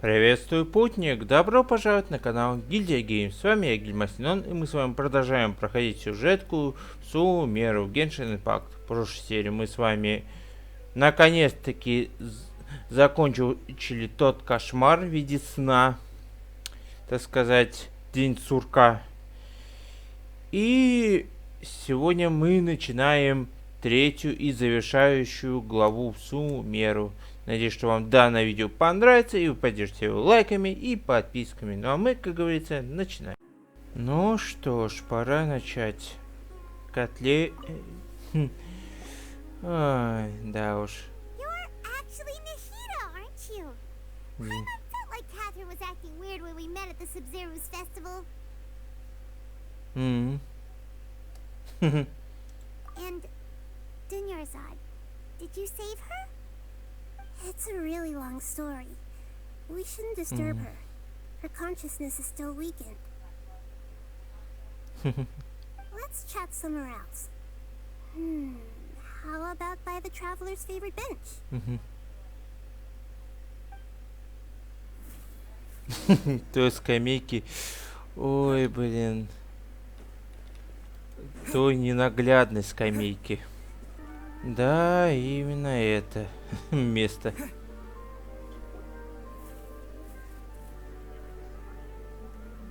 Приветствую, путник! Добро пожаловать на канал Гильдия Гейм. С вами я, Гильмасинон, и мы с вами продолжаем проходить сюжетку Сумеру в Genshin Impact. В прошлой серии мы с вами наконец-таки закончили тот кошмар в виде сна, так сказать, день сурка. И сегодня мы начинаем третью и завершающую главу в Сумеру. Надеюсь, что вам данное видео понравится, и вы поддержите его лайками и подписками. Ну а мы, как говорится, начинаем. Ну что ж, пора начать. Ой, да уж. It's a really long story. We shouldn't disturb her. Her consciousness is still weakened. Let's chat somewhere else. How about by the traveler's favorite bench? Той скамейки. Ой, блин. Той ненаглядной скамейки. Да, именно это место.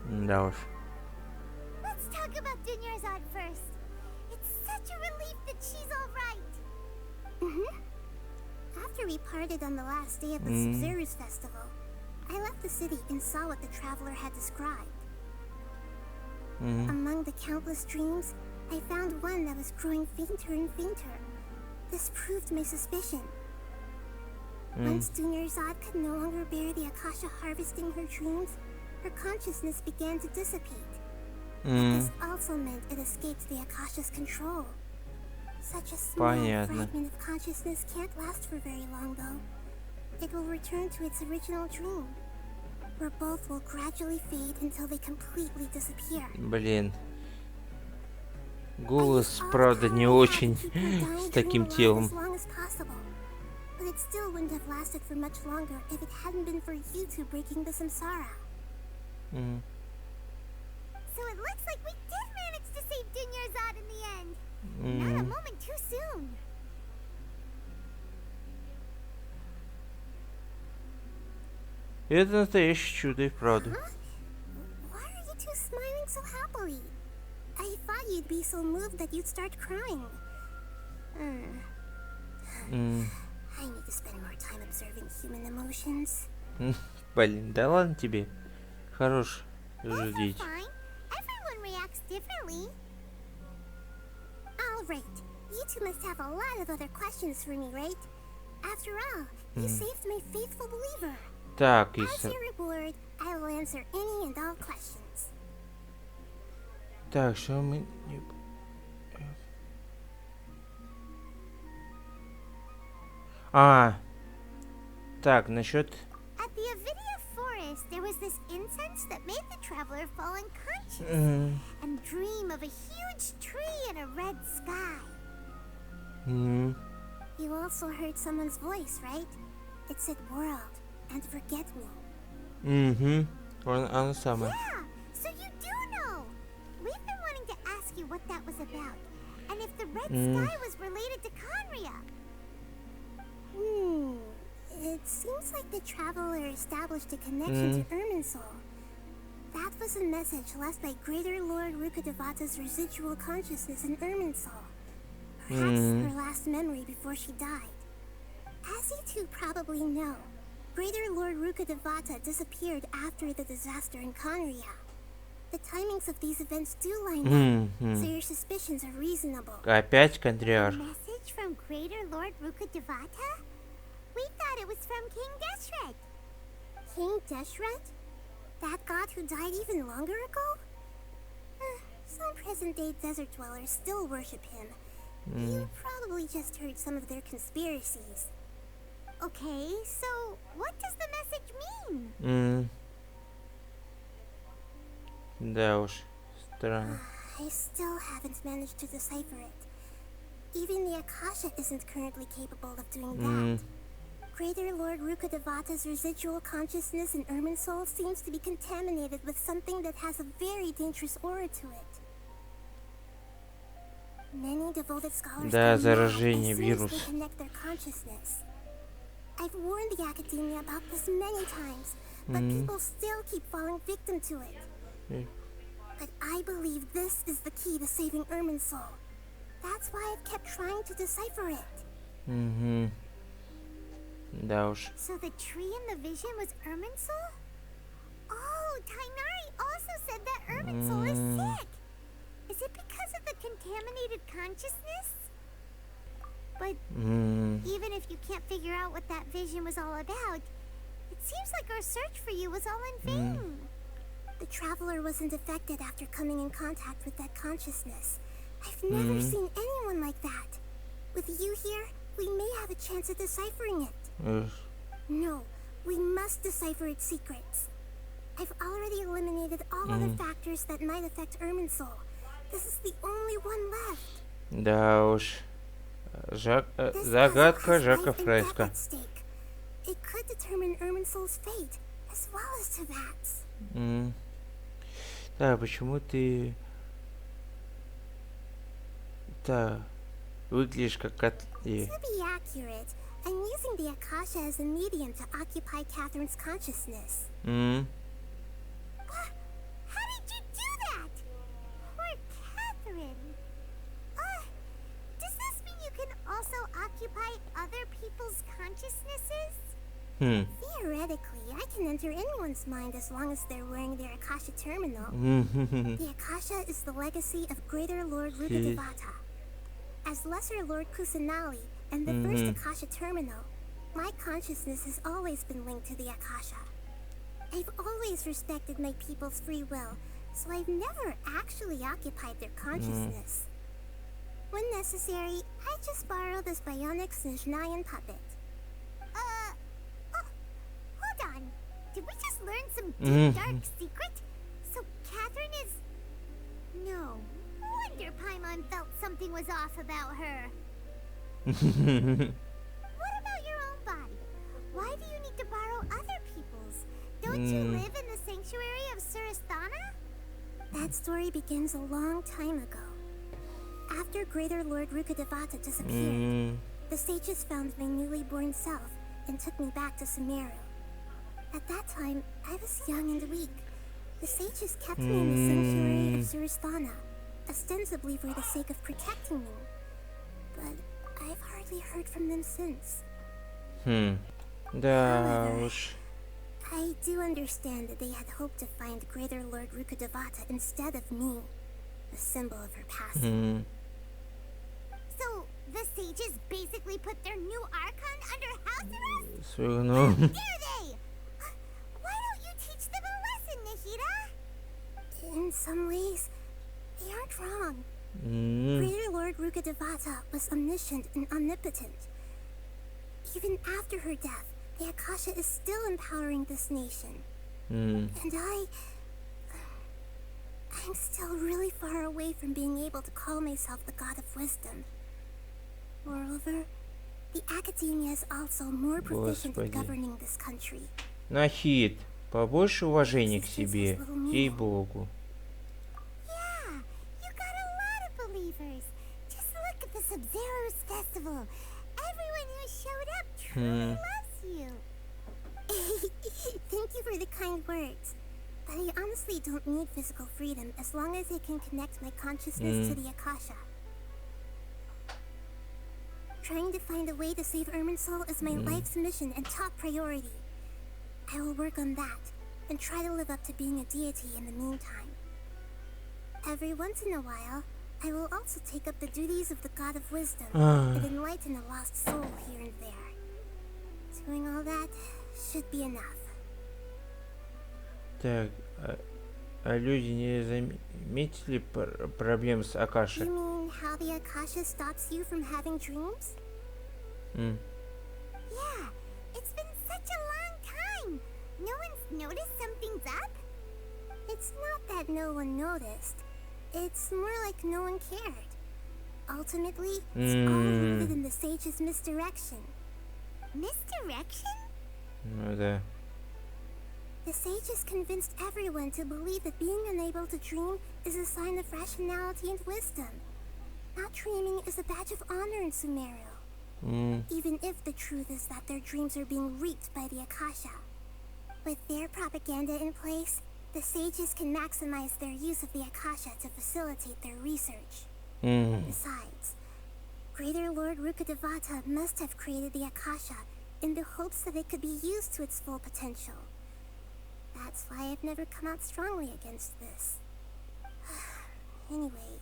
Да уж. Let's talk about Dunyarzad first. It's such a relief that she's all right. After we parted on the last day of the Sub-Zero's festival, I left the city and saw what the traveler had described. Among the countless dreams, I found one that was growing fainter and fainter. This proved my suspicion. Once Dunyarzad could no longer bear the Akasha harvesting her dreams, her consciousness began to dissipate. But this also meant it escaped the Akasha's control. Such a small fragment of consciousness can't last for very long, though. It will return to its original dream, where both will gradually fade until they completely disappear. Блин. Голос, правда, не очень с таким телом. But it still wouldn't have lasted for much longer if it hadn't been for you two breaking the samsara. So it looks like we did manage to save Dunyarzad in the end. Not a moment too soon. Это настоящее чудо и правда. Why are you two smiling so happily? I thought you'd be so moved that you'd start crying. I need to spend more time observing human emotions. Блин, да ладно тебе. Хорош ждить. Everyone reacts differently. All right. You two must have a lot of other questions for me, right? After all, you saved my faithful believer. Так, As your reward, I will answer any and all questions. Так, что мы... Так, насчет... At the Avidia forest, there was this incense that made the traveler fall unconscious and dream of a huge tree and a red sky. You also heard someone's voice, right? It said world and forget me. Она самая. Yeah, so you do know. We've been wanting to ask you what that was about, and if the red sky was related to Conria. It seems like the traveler established a connection to Irminsul. That was a message left by Greater Lord Rukkhadevata's residual consciousness in Irminsul. Perhaps her last memory before she died. As you two probably know, Greater Lord Rukkhadevata disappeared after the disaster in Conria. The timings of these events do line up, so your suspicions are reasonable. Опять Кондриар. A message from Greater Lord Rukkhadevata? We thought it was from King Deshret. King Deshret? That god who died even longer ago? Some present-day desert dwellers still worship him. You probably just heard some of their conspiracies. Okay, so what does the message mean? Да уж, странно. I still haven't managed to decipher it. Even the Akasha isn't currently capable of doing that. Greater Lord Rukkhadevata's residual consciousness in Irminsul seems to be contaminated with something that has a very dangerous aura to it. Many devoted scholars Да, go mad заражение, as soon as вирус. they connect their consciousness. I've warned the Academia about this many times, but people still keep falling victim to it. But I believe this is the key to saving Irminsul. That's why I've kept trying to decipher it. Угу. Да уж. So the tree in the vision was Irminsul? Oh, Tainari also said that Irminsul is sick. Is it because of the contaminated consciousness? But even if you can't figure out what that vision was all about, it seems like our search for you was all in vain. The traveler wasn't affected after coming in contact with that consciousness. I've never seen anyone like that. With you here, we may have a chance at deciphering it. No, we must decipher its secrets. I've already eliminated all other factors that might affect Irminsul. This is the only one left. Да уж. This Загадка puzzle has Жака life and death Фреска. at stake. It could determine Irminsul's fate, as well as Tevat's. Да, почему ты... Да, выглядишь как To be accurate, I'm using the Akasha as a medium to occupy Catherine's consciousness. How did you do that? Poor Catherine. Does this mean you can also occupy other people's consciousnesses? Theoretically, I can enter anyone's mind as long as they're wearing their Akasha terminal. The Akasha is the legacy of Greater Lord Rukkhadevata. As Lesser Lord Kusanali and the first Akasha terminal, my consciousness has always been linked to the Akasha. I've always respected my people's free will, so I've never actually occupied their consciousness. When necessary, I just borrow this bionic Snezhnayan puppet. Hold on. Did we just learn some deep, dark secret? So Catherine is... No. Wonder Paimon felt something was off about her. What about your own body? Why do you need to borrow other people's? Don't you live in the sanctuary of Surasthana? That story begins a long time ago. After Greater Lord Rukkhadevata disappeared, the sages found my newly born self and took me back to Sumeru. At that time, I was young and weak. The sages kept me in the sanctuary of Surasthana, ostensibly for the sake of protecting me. But I've hardly heard from them since. Да However, уж. I do understand that they had hoped to find Greater Lord Rukkhadevata instead of me, a symbol of her passing. So, the sages basically put their new Archon under house arrest? Свигнул. Dare they? Why don't you teach them a lesson, Nahida? In some ways, they aren't wrong. Greater Lord Rukkhadevata was omniscient and omnipotent. Even after her death, the Akasha is still empowering this nation. And I'm still really far away from being able to call myself the God of Wisdom. Moreover, the Academia is also more proficient at Господи. governing this country. Нахид, побольше уважения к себе, ей-богу. Yeah, you got a lot of believers. Just look at the Sub-Zero's festival. Everyone who showed up truly loves you. Thank you for the kind words. But I honestly don't need physical freedom as long as I can connect my consciousness to the Akasha. Trying to find a way to save Irminsul is my life's mission and top priority. I will work on that and try to live up to being a deity in the meantime. Every once in a while, I will also take up the duties of the God of Wisdom and enlighten a lost soul here and there. Doing all that should be enough. Так, а люди не заметили проблем с Акашей? You mean how the Akasha stops you from having dreams? Yeah, it's been such a long time. No one's noticed something's up? It's not that no one noticed. It's more like no one cared. Ultimately, it's all rooted in the sage's misdirection. Misdirection? Ну да. The sages convinced everyone to believe that being unable to dream is a sign of rationality and wisdom. Not dreaming is a badge of honor in Sumeru. Even if the truth is that their dreams are being reaped by the Akasha. With their propaganda in place, the sages can maximize their use of the Akasha to facilitate their research. Besides, Greater Lord Rukkhadevata must have created the Akasha in the hopes that it could be used to its full potential. That's why I've never come out strongly against this. Anyway,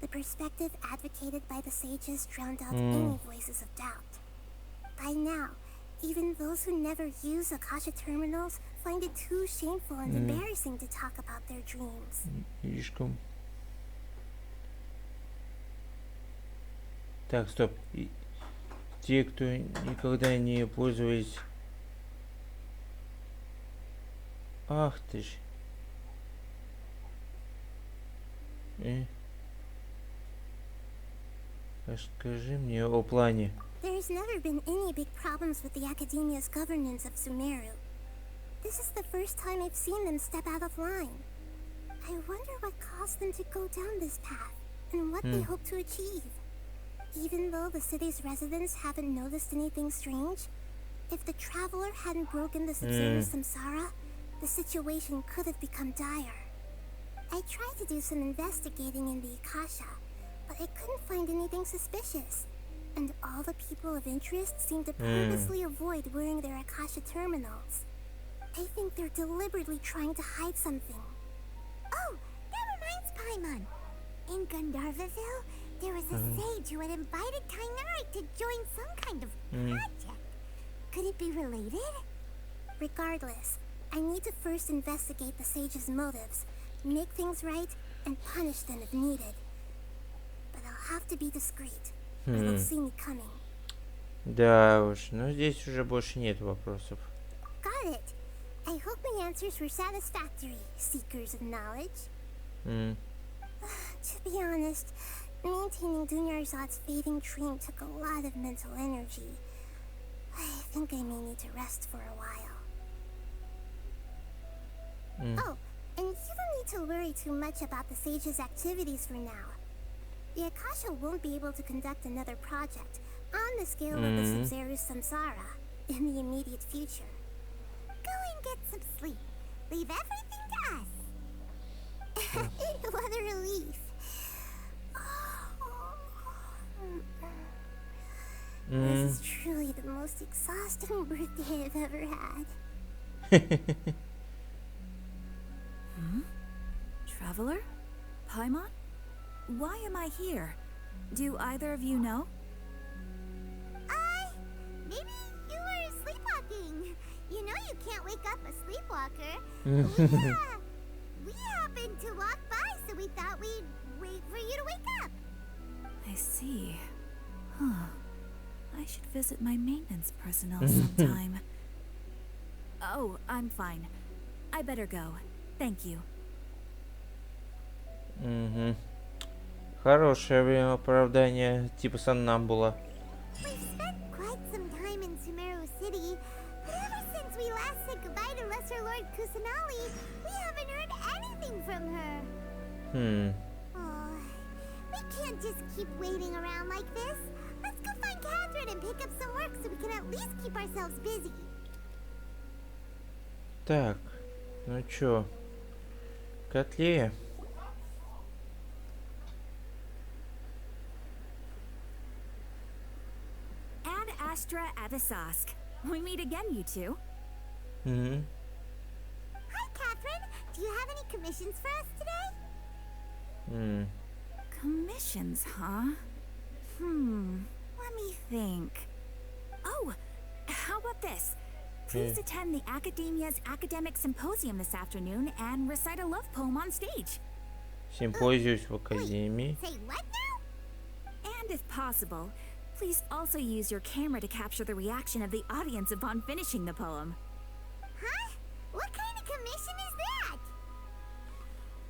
the perspective advocated by the sages drowned out any voices of doubt. By now, even those who never use Akasha terminals find it too shameful and embarrassing to talk about their dreams. Слишком. Так, стоп. Те, кто никогда не пользовались... Ах ты ж. Расскажи мне о плане. There's never been any big problems with the Academia's governance of Sumeru. This is the first time I've seen them step out of line. I wonder what caused them to go down this path, and what they hope to achieve. Even though the city's residents haven't noticed anything strange, if the traveler hadn't broken the Sub-Zero Samsara, the situation could have become dire. I tried to do some investigating in the Akasha, but I couldn't find anything suspicious. And all the people of interest seem to purposely avoid wearing their Akasha terminals. I think they're deliberately trying to hide something. Oh, that reminds Paimon. In Gandharvaville, there was a sage who had invited Kainari to join some kind of project. Could it be related? Regardless, I need to first investigate the sage's motives, make things right, and punish them if needed. But I'll have to be discreet. They'll see me coming. Да уж, но здесь уже больше нет вопросов. Got it. I hope my answers were satisfactory, seekers of knowledge. To be honest, maintaining Dunyarzad's fading dream took a lot of mental energy. I think I may need to rest for a while. Oh, and you don't need to worry too much about the sage's activities for now. The Akasha won't be able to conduct another project on the scale of the Sub-Zero Samsara in the immediate future. Go and get some sleep. Leave everything to us. What a relief. This is truly the most exhausting birthday I've ever had. Traveler? Paimon? Why am I here? Do either of you know? Maybe you were sleepwalking. You know you can't wake up a sleepwalker. We happened to walk by, so we thought we'd wait for you to wake up. I see. Huh. I should visit my maintenance personnel sometime. Oh, I'm fine. I better go. Thank you. Хорошее время оправдания, типа сомнамбула. We've spent quite some time in Sumeru City, but ever since we last said goodbye to Lesser Lord Kusanali, we haven't heard anything from her. Oh, we can't just keep waiting around like this. Let's go find Catherine and pick up some work so we can at least keep ourselves busy. Так, ну чё, котлея? Ad Astra Avisask. We meet again, you two. Hi, Catherine. Do you have any commissions for us today? Commissions, huh? Let me think. Oh, how about this? Please attend the Academia's Academic Symposium this afternoon and recite a love poem on stage. Симпозиус в Академии. Say what now? And if possible, please also use your camera to capture the reaction of the audience upon finishing the poem. Huh? What kind of commission is that?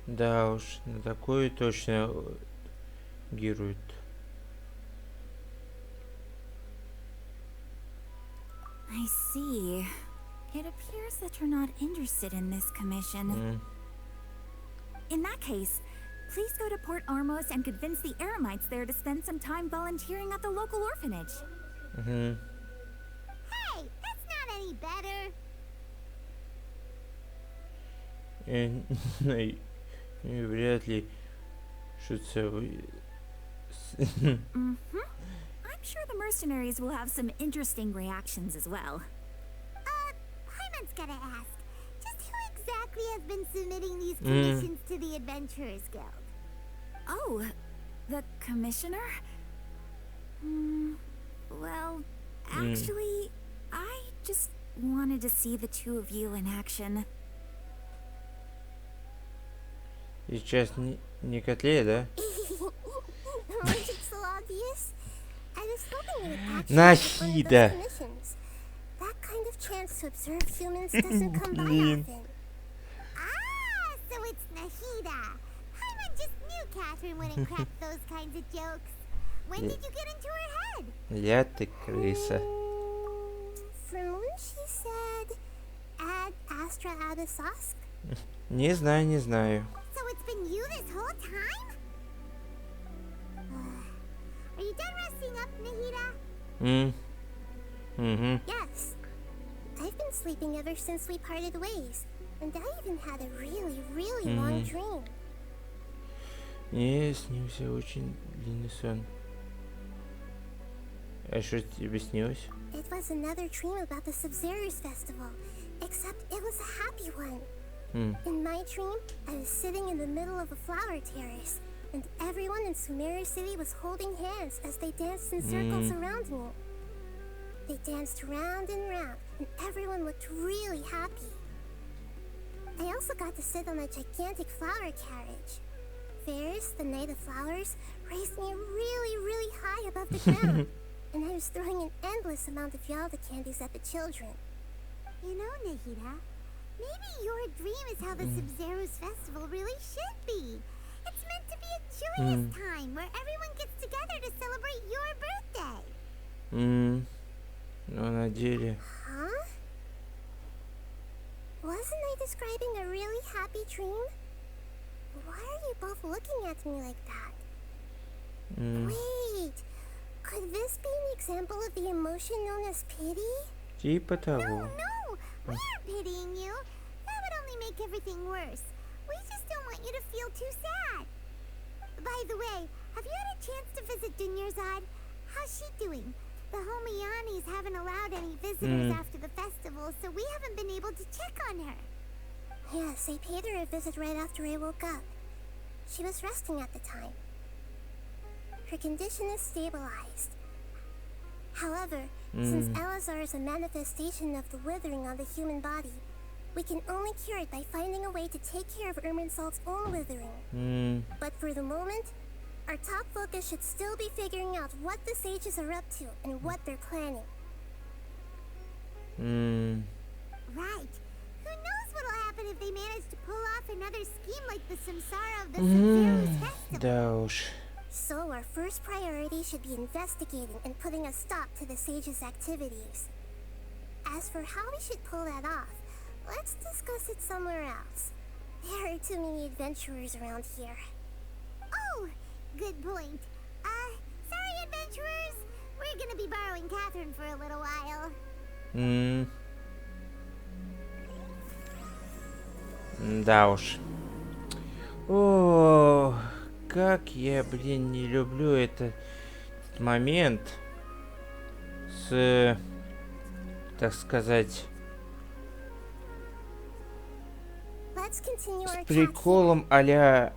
Да уж, на такое точно гирует. see. It appears that you're not interested in this commission. In that case, please go to Port Armos and convince the Eremites there to spend some time volunteering at the local orphanage. Hey, that's not any better. Вряд ли что-то... I'm sure the mercenaries will have some interesting reactions as well. Hyman's gotta ask, just who exactly has been submitting these commissions to the Adventurers Guild? Oh, the commissioner? Well, actually, I just wanted to see the two of you in action. Сейчас не котле, да? Wasn't it so obvious? I was hoping it would actually Нахида. be one of those commissions. That kind of chance to observe humans doesn't come by often. Ah, so it's Nahida. Hyman just knew Catherine wouldn't crack those kinds of jokes. When did you get into her head? Я ты крыса. From when she said, Ad Astra Abyssosque? Не знаю. So it's been you this whole time? Are you done resting up, Nahida? Yes. I've been sleeping ever since we parted ways. And I even had a really long dream. Мне снился очень длинный сон. А что тебе снилось? It was another dream about the Sub-Zero's festival, except it was a happy one. In my dream, I was sitting in the middle of a flower terrace, and everyone in Sumeru City was holding hands as they danced in circles around me. They danced round and round, and everyone looked really happy. I also got to sit on a gigantic flower carriage. Ferris, the Knight of Flowers, raised me really high above the ground, and I was throwing an endless amount of Yalda candies at the children. You know, Nahida, maybe your dream is how the Sub-Zero's festival really should be. It's meant to be a joyous time where everyone gets together to celebrate your birthday. Но на деле... Huh? Wasn't I describing a really happy dream? Why are you both looking at me like that? Wait, could this be an example of the emotion known as pity? Типа того. No, we aren't pitying you. That would only make everything worse. We just don't want you to feel too sad. By the way, have you had a chance to visit Dunyarzad? How's she doing? The Homianis haven't allowed any visitors after the festival, so we haven't been able to check on her. Yes, I paid her a visit right after I woke up. She was resting at the time. Her condition is stabilized. However, since Elazar is a manifestation of the withering on the human body, we can only cure it by finding a way to take care of Irminsul's own withering. But for the moment, our top focus should still be figuring out what the sages are up to and what they're planning. Right. Who knows what'll happen if they manage to pull off another scheme like the Samsara of the Sub-Zero's festival. Да уж. So our first priority should be investigating and putting a stop to the sages' activities. As for how we should pull that off, let's discuss it somewhere else. There are too many adventurers around here. Oh, good point. Sorry, adventurers. We're gonna be borrowing Catherine for a little while. Да уж. О, как я, блин, не люблю этот момент с, так сказать, с приколом а-ля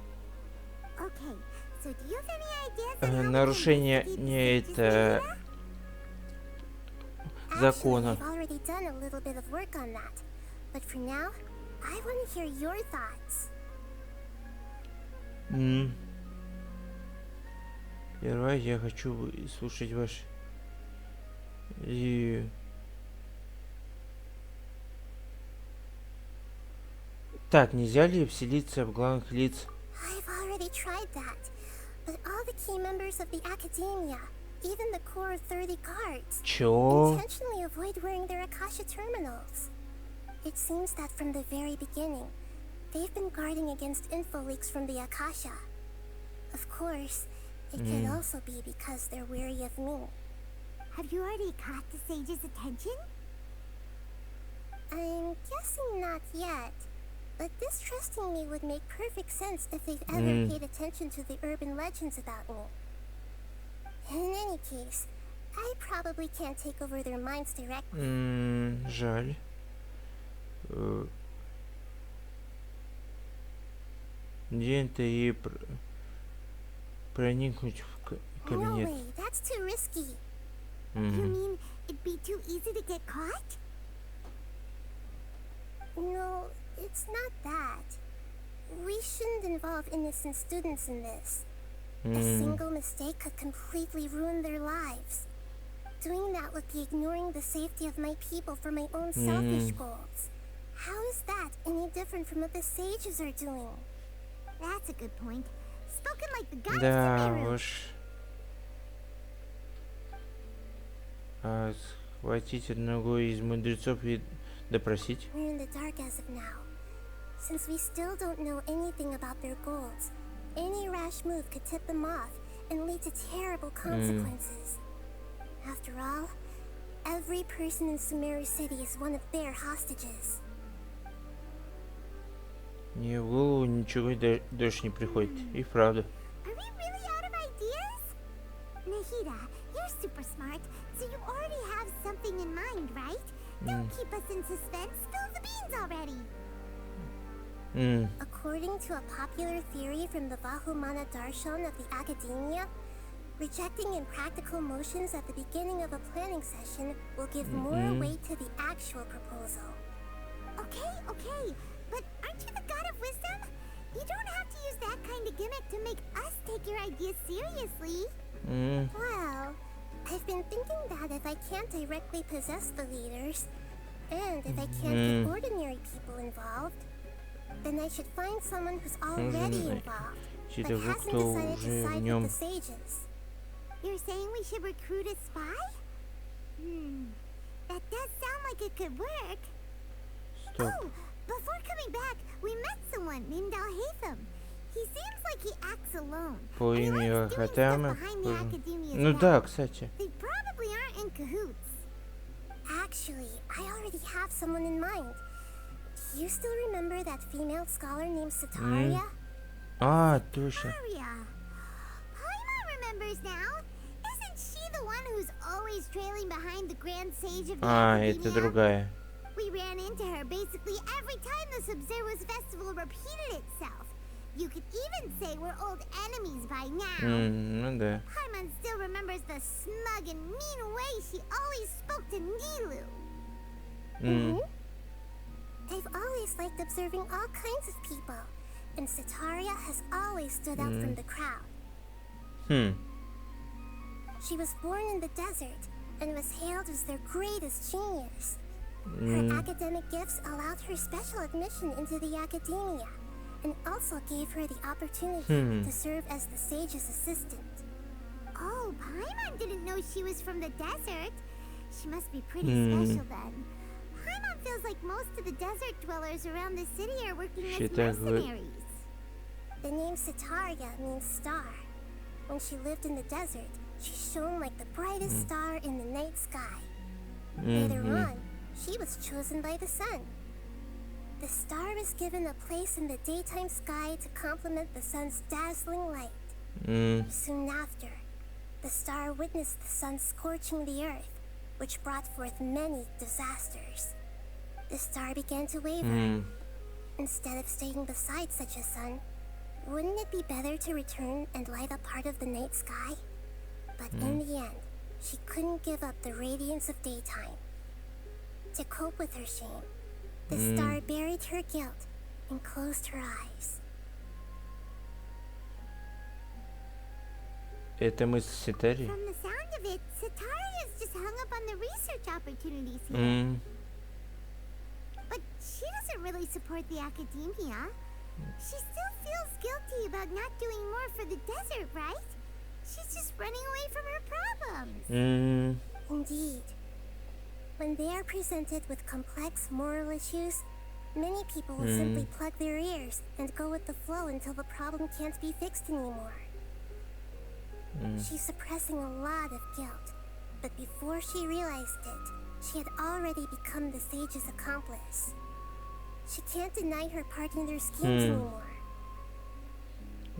нарушение не это закона. Сперва я хочу слушать ваш и так, нельзя ли вселиться в главных лиц? I've already tried that, but all the key members of the Academia, Even the core 30 guards Чё? intentionally avoid wearing their Akasha terminals. It seems that from the very beginning, they've been guarding against info leaks from the Akasha. Of course, it could also be because they're wary of me. Have you already caught the sage's attention? I'm guessing not yet, but distrusting me would make perfect sense if they've ever paid attention to the urban legends about me. In any case, I probably can't take over their minds directly. Жаль. Где-то ей проникнуть в No кабинет. way, that's too risky. You mean it'd be too easy to get caught? No, it's not that. We shouldn't involve innocent students in this. A single mistake could completely ruin their lives. Doing that would be ignoring the safety of my people for my own selfish goals. How is that any different from what the sages are doing? That's a good point. Spoken like the goddess Да Sumeru. уж. Схватить одного из мудрецов и допросить. We're in the dark as of now. Since we still don't know anything about their goals, any rash move could tip them off and lead to terrible consequences. After all, every person in Sumeru City is one of their hostages. Мне в голову ничего дальше не приходит. И правда. Are we really out of ideas? Nahida, you're super smart, so you already have something in mind, right? Don't keep us in suspense. Spill the beans already. According to a popular theory from the Vahumana Darshan of the Academia, rejecting impractical motions at the beginning of a planning session will give more weight to the actual proposal. Okay, but aren't you the god of wisdom? You don't have to use that kind of gimmick to make us take your ideas seriously. Well, I've been thinking that if I can't directly possess the leaders, and if I can't get ordinary people involved, then I should find someone who's already involved, but Того, hasn't кто decided to уже в side with нем. the sages. You're saying we should recruit a spy? That does sound like it could work. Стоп. Oh, before coming back, we met someone named Al-Haytham. He seems like he acts alone. По and he имени likes doing stuff Хатама. behind the Academia's Ну back. да, кстати. They probably aren't in cahoots. Actually, I already have someone in mind. Do you still remember that female scholar named Sataria? Точно. Aria. Paimon remembers now. Isn't she the one who's always trailing behind the Grand Sage of the Это Academia? другая. We ran into her basically every time the Sub-Zero's festival repeated itself. You could even say we're old enemies by now. Ну да. Paimon still remembers the smug and mean way she always spoke to Nilu. I've always liked observing all kinds of people, and Sataria has always stood out from the crowd. She was born in the desert and was hailed as their greatest genius. Her academic gifts allowed her special admission into the Academia, and also gave her the opportunity to serve as the sage's assistant. Oh, Paimon didn't know she was from the desert. She must be pretty special then. Paimon feels like most of the desert dwellers around the city are working as mercenaries. The name Sataria means star. When she lived in the desert, she shone like the brightest star in the night sky. Later on, she was chosen by the sun. The star was given a place in the daytime sky to complement the sun's dazzling light. Soon after, the star witnessed the sun scorching the earth, which brought forth many disasters. The star began to waver. Instead of staying beside such a sun, wouldn't it be better to return and light up part of the night sky? But in the end, she couldn't give up the radiance of daytime. To cope with her shame, the star buried her guilt and closed her eyes. Это мы с Ситари? From the sound of it, Sataria's just hung up on the research opportunities here. But she doesn't really support the Academia. She still feels guilty about not doing more for the desert, right? She's just running away from her problems. Indeed. When they are presented with complex moral issues, many people will simply plug their ears and go with the flow until the problem can't be fixed anymore. She's suppressing a lot of guilt, but before she realized it, she had already become the sage's accomplice. She can't deny her part in their schemes anymore.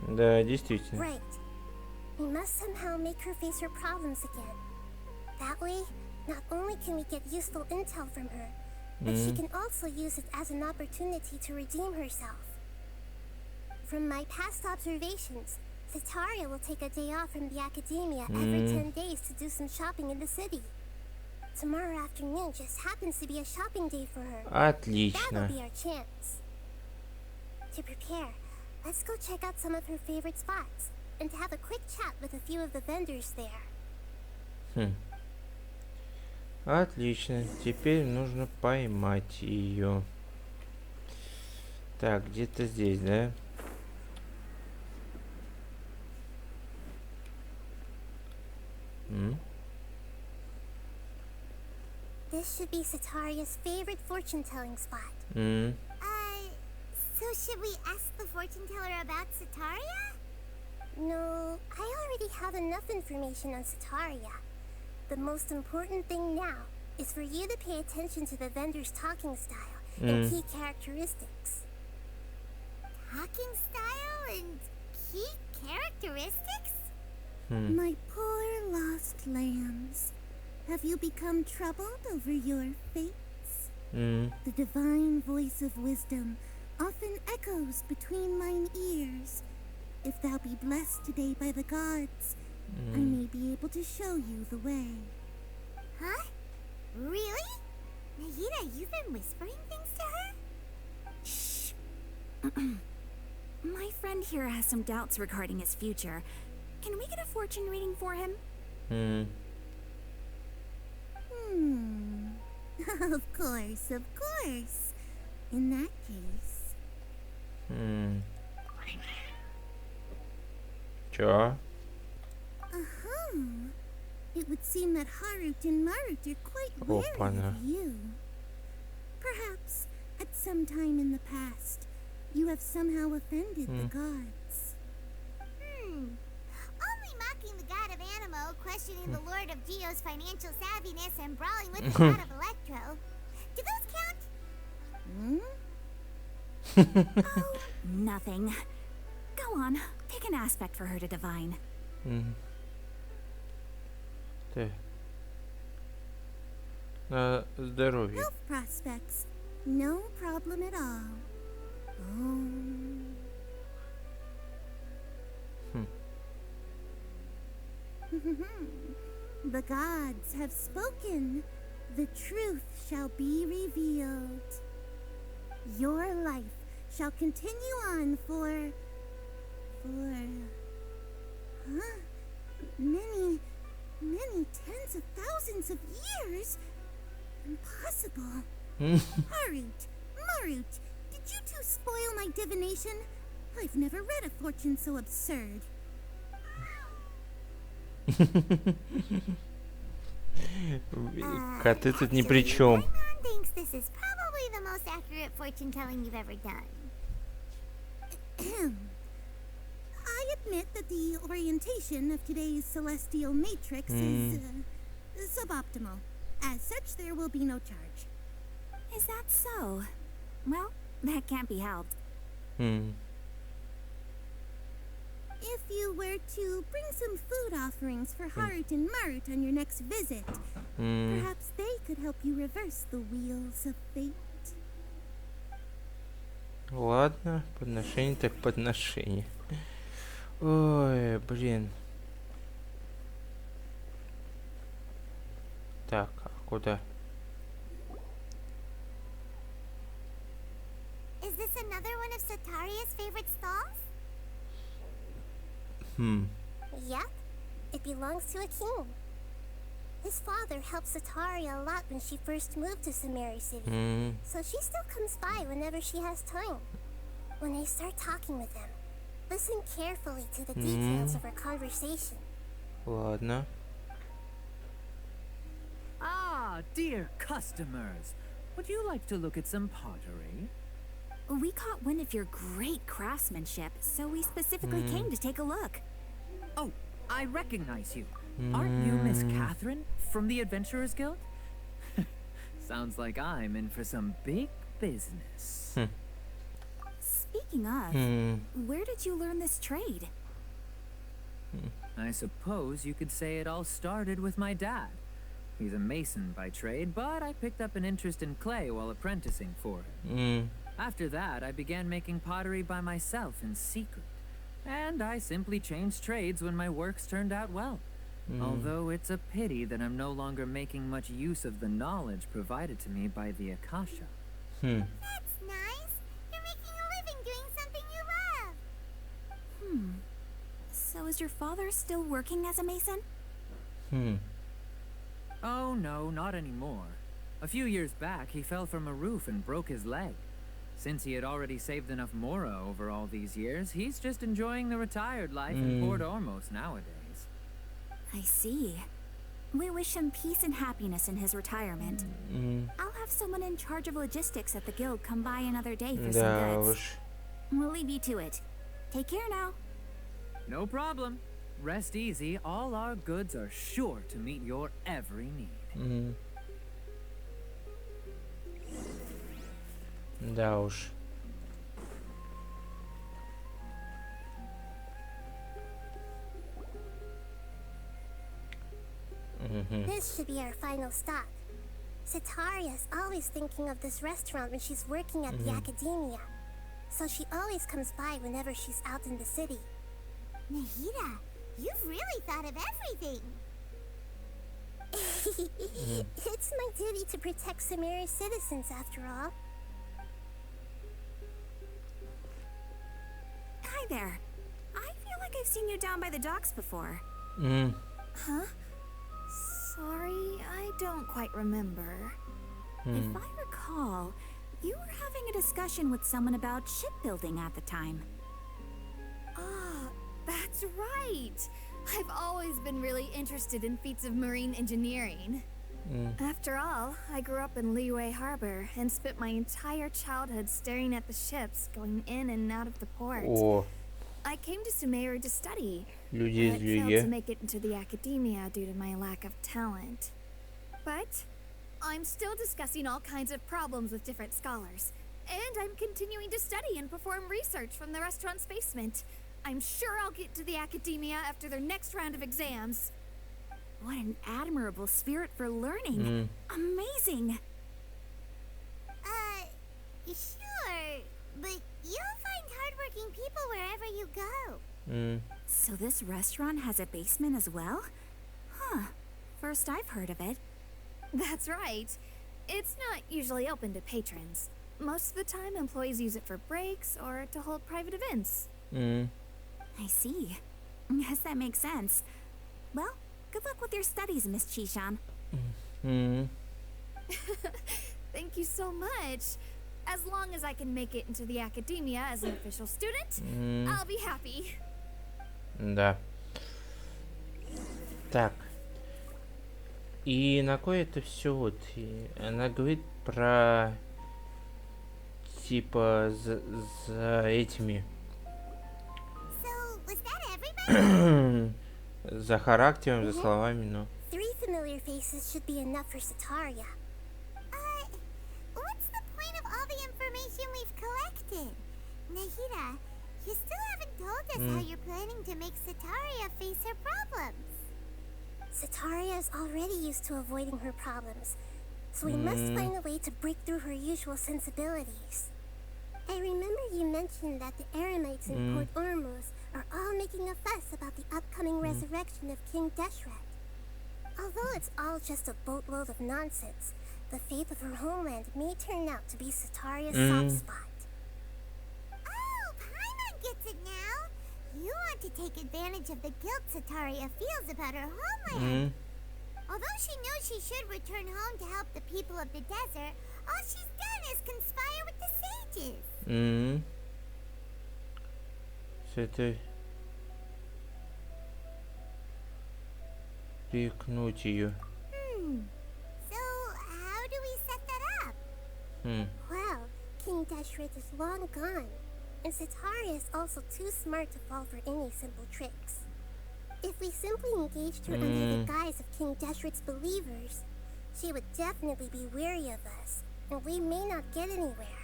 Да, действительно. Right. We must somehow make her face her problems again. That way, not only can we get useful intel from her, but she can also use it as an opportunity to redeem herself. From my past observations, Setaria will take a day off from the Academia every 10 days to do some shopping in the city. Tomorrow afternoon just happens to be a shopping day for her. Отлично. That'll be our chance. To prepare, let's go check out some of her favorite spots and have a quick chat with a few of the vendors there. Отлично. Теперь нужно поймать ее. Так, где-то здесь, да? This should be Setaria's favorite fortune-telling spot. So should we ask the fortune teller about Setaria? No, I already have enough information on Setaria. The most important thing now is for you to pay attention to the vendor's talking style and key characteristics. Talking style and key characteristics? My poor lost lambs, have you become troubled over your fates? The divine voice of wisdom often echoes between mine ears. If thou be blessed today by the gods, I may be able to show you the way. Huh? Really? Nahida, you've been whispering things to her? Shh. My friend here has some doubts regarding his future. Can we get a fortune reading for him? Of course, of course. In that case. Чё? It would seem that Harut and Marut are quite wary of you. Perhaps, at some time in the past, you have somehow offended the gods. Only mocking the god of Animo, questioning the lord of Geo's financial savviness, and brawling with the god of Electro. Do those count? Oh, nothing. Go on, pick an aspect for her to divine. Так. На здоровье. Health prospects, no problem at all. The gods have spoken. The truth shall be revealed. Your life shall continue on for many tens of thousands of years. Impossible. Harut, Marut, did you two spoil my divination? I've never read a fortune so absurd. Коты тут ни при чем. Paimon thinks this is probably the most accurate fortune telling you've ever done. I admit that the orientation of today's celestial matrix is suboptimal. As such, there will be no charge. Is that so? Well, that can't be helped. If you were to bring some food offerings for Harut and Marut on your next visit, perhaps they could help you reverse the wheels of fate. Ладно, подношение так подношение. Ой, блин. Так, а куда? Is this another one of Setaria's favorite stalls? Yep, it belongs to a king. His father helped Setaria a lot when she first moved to Sumeri City, so she still comes by whenever she has time. When I start talking with him, listen carefully to the details of our conversation. Ладно. Ah, dear customers, would you like to look at some pottery? We caught wind of your great craftsmanship, so we specifically came to take a look. Oh, I recognize you. Aren't you Miss Catherine from the Adventurers Guild? Sounds like I'm in for some big business. Speaking of, where did you learn this trade? I suppose you could say it all started with my dad. He's a mason by trade, but I picked up an interest in clay while apprenticing for him. After that, I began making pottery by myself in secret. And I simply changed trades when my works turned out well. Although it's a pity that I'm no longer making much use of the knowledge provided to me by the Akasha. That's nice. You're making a living doing something you love. So is your father still working as a mason? Oh no, not anymore. A few years back, he fell from a roof and broke his leg. Since he had already saved enough mora over all these years, he's just enjoying the retired life in Port Ormos nowadays. I see. We wish him peace and happiness in his retirement. I'll have someone in charge of logistics at the guild come by another day for some Да goods. уж. We'll leave you to it. Take care now. No problem. Rest easy, all our goods are sure to meet your every need. Да уж. This should be our final stop. Sitaria's always thinking of this restaurant when she's working at the Academia. So she always comes by whenever she's out in the city. Nahida, you've really thought of everything. It's my duty to protect Sumeru's citizens, after all. Hi there. I feel like I've seen you down by the docks before. Huh? Sorry, I don't quite remember. If I recall, you were having a discussion with someone about shipbuilding at the time. Ah, that's right. I've always been really interested in feats of marine engineering. After all, I grew up in Liyue Harbor and spent my entire childhood staring at the ships going in and out of the port. О, I came to Sumeru to study, люди but из failed to Лиги. make it into the academia due to my lack of talent. But I'm still discussing all kinds of problems with different scholars, and I'm continuing to study and perform research from the restaurant's basement. I'm sure I'll get to the academia after their next round of exams. What an admirable spirit for learning. Amazing. Sure, but you'll find hardworking people wherever you go. So this restaurant has a basement as well? Huh. First I've heard of it. That's right. It's not usually open to patrons. Most of the time, employees use it for breaks or to hold private events. I see. Yes, that makes sense. Well, good luck with your studies, Miss Chishan. Thank you so much. As long as I can make it into the academia as an official student, I'll be happy. Да. Так. И на кое это все вот? Она говорит про типа за этими So, was that everybody? за характером, за словами, но. 3 familiar faces should be enough for Sitaria. What's the point of all the information we've collected? Nahida, you still haven't told us how you're planning to make Sitaria face her problems. Sitaria is already used to avoiding her problems, so we must find a way to break through her usual sensibilities. I remember you mentioned that the Eremites in Port Ormos are all making a fuss about the upcoming resurrection of King Deshret. Although it's all just a boatload of nonsense, the fate of her homeland may turn out to be Sitaria's soft spot. Oh, Paimon gets it now. You want to take advantage of the guilt Sitaria feels about her homeland. Although she knows she should return home to help the people of the desert, all she's done is conspire with the sages. Все это. Спихнуть ее. So, how do we set that up? Well, King Deshret is long gone, and Sitaria is also too smart to fall for any simple tricks. If we simply engaged her under the guise of King Deshret's believers, she would definitely be wary of us, and we may not get anywhere.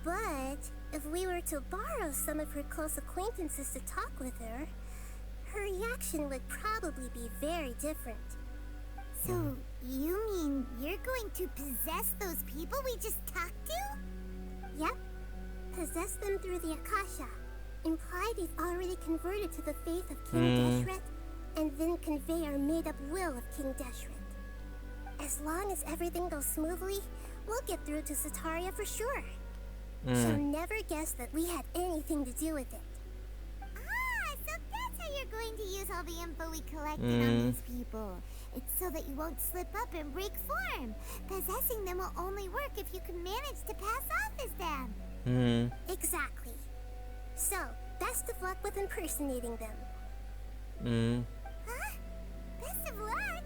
But if we were to borrow some of her close acquaintances to talk with her, her reaction would probably be very different. So, you mean you're going to possess those people we just talked to? Yep. Possess them through the Akasha. Imply they've already converted to the faith of King Deshret, and then convey our made-up will of King Deshret. As long as everything goes smoothly, we'll get through to Sitaria for sure. She'll never guess that we had anything to do with it. Ah, so that's how you're going to use all the info we collected on these people. It's so that you won't slip up and break form. Possessing them will only work if you can manage to pass off as them. Exactly. So, best of luck with impersonating them. Huh? Best of luck?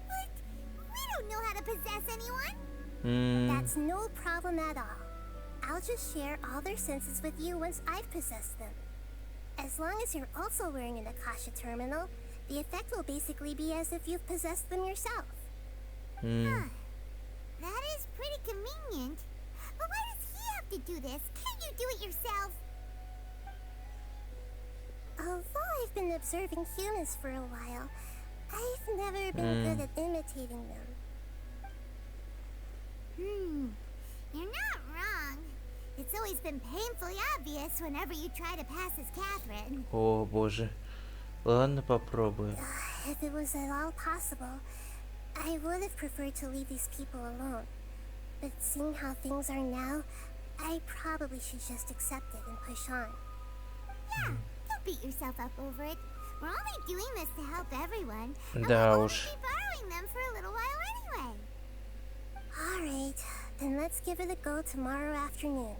But we don't know how to possess anyone. That's no problem at all. I'll just share all their senses with you once I've possessed them. As long as you're also wearing an Akasha terminal, the effect will basically be as if you've possessed them yourself. Huh. That is pretty convenient. But why does he have to do this? Can't you do it yourself? Although I've been observing humans for a while, I've never been good at imitating them. You're not wrong. It's always been painfully obvious whenever you try to pass as Catherine. О, боже. Ладно, попробую. If it was at all possible, I would have preferred to leave these people alone. But seeing how things are now, I probably should just accept it and push on. Yeah, don't beat yourself up over it. We're only doing this to help everyone. And Да we'll уж. only be borrowing them for a little while anyway. Alright, then let's give it a go tomorrow afternoon.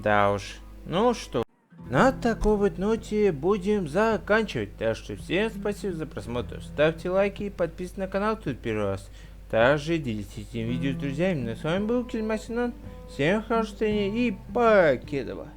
Да уж. Ну что, на такой вот ноте будем заканчивать. Так что всем спасибо за просмотр. Ставьте лайки и подписывайтесь на канал, кто первый раз. Также делитесь этим видео с друзьями. Ну, с вами был Гильдия. Всем хорошего настроения и покедова.